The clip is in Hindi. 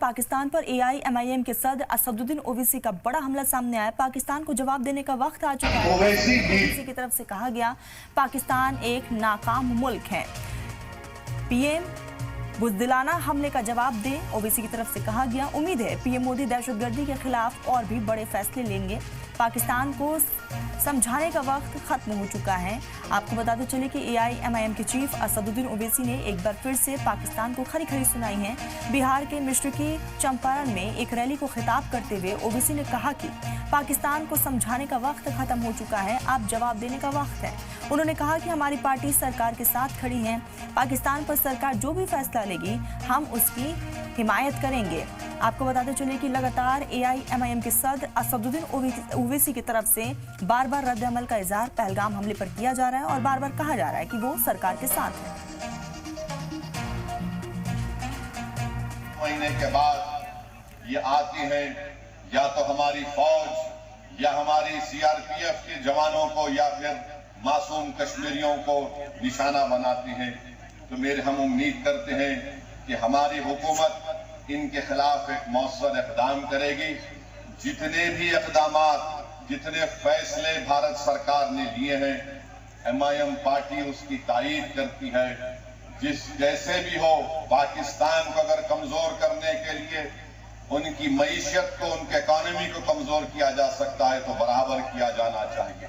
पाकिस्तान पर AIMIM के सदर असदुद्दीन ओवैसी का बड़ा हमला सामने आया। पाकिस्तान को जवाब देने का वक्त आ चुका है। ओवैसी की तरफ से कहा गया पाकिस्तान एक नाकाम मुल्क है, PM बुज़दिलाना हमले का जवाब दें। ओवैसी की तरफ से कहा गया उम्मीद है PM मोदी दहशतगर्दी के खिलाफ और भी बड़े फैसले लेंगे। पाकिस्तान को समझाने का वक्त खत्म हो चुका है। आपको बताते चले कि AIMIM के चीफ असदुद्दीन ओवैसी ने एक बार फिर से पाकिस्तान को खरी खरी सुनाई है। बिहार के मिश्रिकी चंपारण में एक रैली को खिताब करते हुए ओवैसी ने कहा कि पाकिस्तान को समझाने का वक्त खत्म हो चुका है, अब जवाब देने का वक्त है। उन्होंने कहा कि हमारी पार्टी सरकार के साथ खड़ी है, पाकिस्तान पर सरकार जो भी फैसला लेगी हम उसकी हिमायत करेंगे। आपको बताते चले कि लगातार AIMIM के सदर असदुद्दीन ओवैसी की तरफ से बार बार रद्द अमल का इजहार पहलगाम हमले पर किया जा रहा है और बार बार कहा जा रहा है कि वो सरकार के साथ है। महीने के बाद ये आती है, या तो हमारी फौज या हमारी CRPF के जवानों को या फिर मासूम कश्मीरियों को निशाना बनाती है। तो हम उम्मीद करते हैं कि हमारी हुकूमत इनके खिलाफ एक मौसर इक़दाम करेगी। जितने भी इक़दामात, जितने फैसले भारत सरकार ने लिए हैं, MIM पार्टी उसकी तायीद करती है। जैसे भी हो, पाकिस्तान को अगर कमजोर करने के लिए उनकी मईशत को, उनके इकॉनमी को कमजोर किया जा सकता है तो बराबर किया जाना चाहिए।